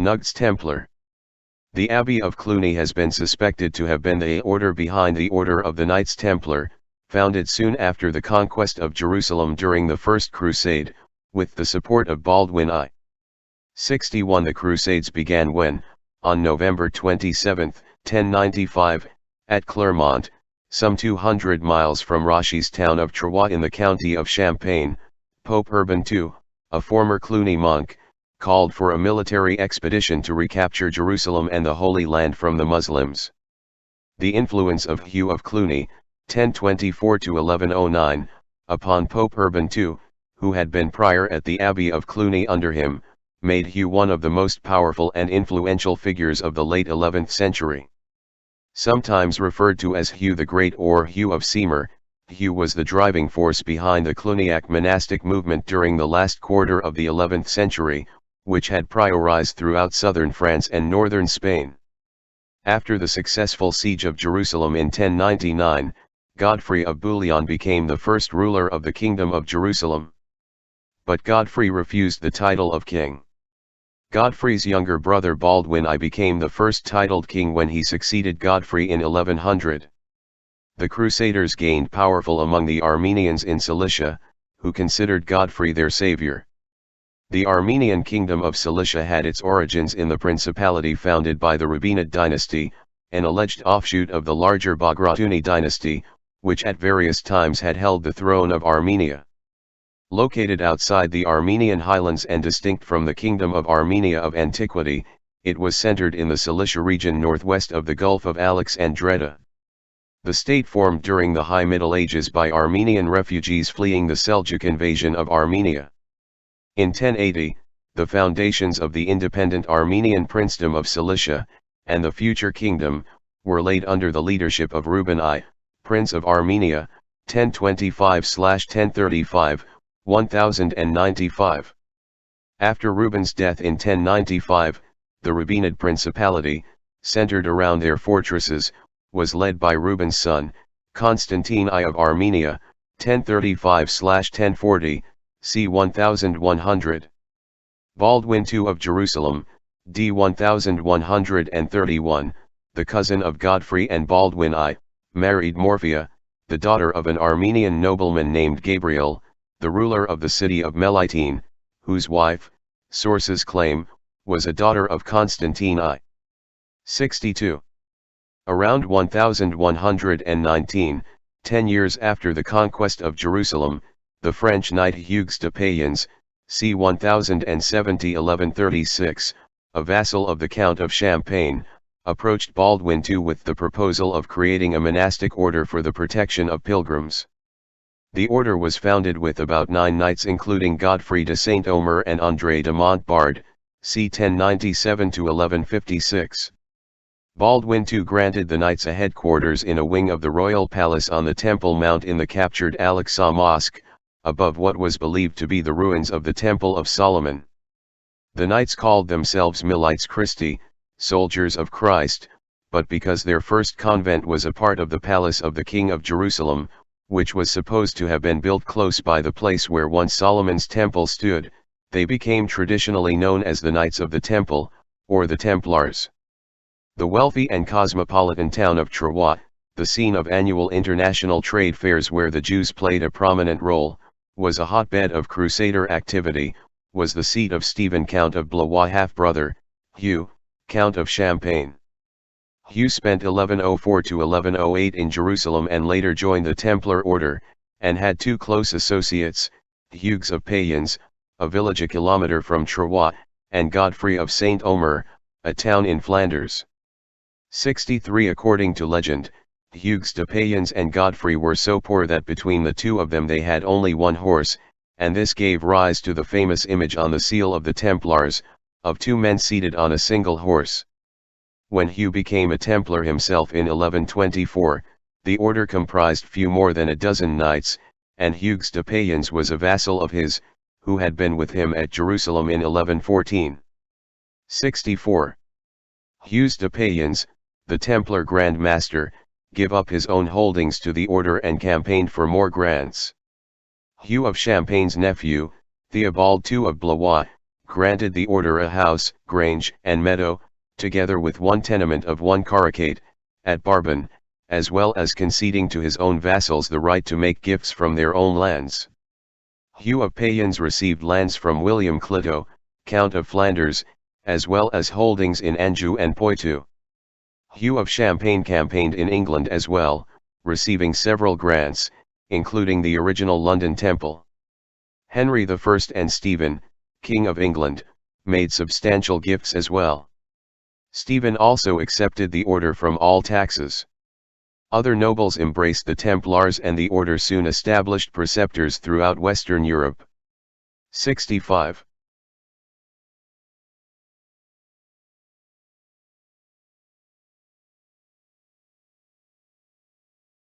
Knights Templar. The Abbey of Cluny has been suspected to have been the order behind the Order of the Knights Templar, founded soon after the conquest of Jerusalem during the First Crusade, with the support of Baldwin I. 61. The Crusades began when, on November 27, 1095, at Clermont, some 200 miles from Rachi's town of Troyes in the county of Champagne, Pope Urban II, a former Cluny monk, called for a military expedition to recapture Jerusalem and the Holy Land from the Muslims. The influence of Hugh of Cluny, 1024–1109, upon Pope Urban II, who had been prior at the Abbey of Cluny under him, made Hugh one of the most powerful and influential figures of the late 11th century. Sometimes referred to as Hugh the Great or Hugh of Semur, Hugh was the driving force behind the Cluniac monastic movement during the last quarter of the 11th century, which had prioritized throughout southern France and northern Spain. After the successful siege of Jerusalem in 1099, Godfrey of Bouillon became the first ruler of the Kingdom of Jerusalem. But Godfrey refused the title of king. Godfrey's younger brother Baldwin I became the first titled king when he succeeded Godfrey in 1100. The Crusaders gained powerful among the Armenians in Cilicia, who considered Godfrey their savior. The Armenian kingdom of Cilicia had its origins in the principality founded by the Rabbinid dynasty, an alleged offshoot of the larger Bagratuni dynasty, which at various times had held the throne of Armenia. Located outside the Armenian highlands and distinct from the Kingdom of Armenia of antiquity, it was centered in the Cilicia region northwest of the Gulf of Alexandretta. The state formed during the High Middle Ages by Armenian refugees fleeing the Seljuk invasion of Armenia. In 1080, the foundations of the independent Armenian princedom of Cilicia, and the future kingdom, were laid under the leadership of Reuben I, Prince of Armenia, 1025–1035, 1095. After Reuben's death in 1095, the Rabbinid principality, centered around their fortresses, was led by Reuben's son, Constantine I of Armenia, 1035–1040, c. 1100. Baldwin II of Jerusalem, d. 1131, the cousin of Godfrey and Baldwin I, married Morphia, the daughter of an Armenian nobleman named Gabriel, the ruler of the city of Melitene, whose wife, sources claim, was a daughter of Constantine I. 62. Around 1119, 10 years after the conquest of Jerusalem, the French knight Hugues de Payens, c. 1070–1136, a vassal of the Count of Champagne, approached Baldwin II with the proposal of creating a monastic order for the protection of pilgrims. The order was founded with about 9 knights including Godfrey de Saint-Omer and André de Montbard, c. 1097–1156. Baldwin II granted the knights a headquarters in a wing of the royal palace on the Temple Mount in the captured Al-Aqsa Mosque, above what was believed to be the ruins of the Temple of Solomon. The knights called themselves Milites Christi, soldiers of Christ, but because their first convent was a part of the palace of the King of Jerusalem, which was supposed to have been built close by the place where once Solomon's temple stood, they became traditionally known as the Knights of the Temple, or the Templars. The wealthy and cosmopolitan town of Troyes, the scene of annual international trade fairs where the Jews played a prominent role, was a hotbed of Crusader activity, was the seat of Stephen Count of Blois' half-brother, Hugh, Count of Champagne. Hugh spent 1104–1108 in Jerusalem and later joined the Templar order, and had 2 close associates, Hugues of Payens, a village a kilometer from Troyes, and Godfrey of Saint-Omer, a town in Flanders. 63. According to legend, Hugues de Payens and Godfrey were so poor that between the two of them they had only 1 horse, and this gave rise to the famous image on the seal of the Templars, of 2 men seated on a single horse. When Hugh became a Templar himself in 1124, the order comprised few more than a dozen knights, and Hugues de Payens was a vassal of his, who had been with him at Jerusalem in 1114. 64. Hugues de Payens, the Templar Grand Master, gave up his own holdings to the order and campaigned for more grants. Hugh of Champagne's nephew, Theobald II of Blois, granted the order a house, grange, and meadow, together with one tenement of one carucate, at Barbon, as well as conceding to his own vassals the right to make gifts from their own lands. Hugh of Payens received lands from William Clito, Count of Flanders, as well as holdings in Anjou and Poitou. Hugh of Champagne campaigned in England as well, receiving several grants, including the original London Temple. Henry I and Stephen, King of England, made substantial gifts as well. Stephen also accepted the order from all taxes. Other nobles embraced the Templars, and the order soon established preceptors throughout Western Europe. 65.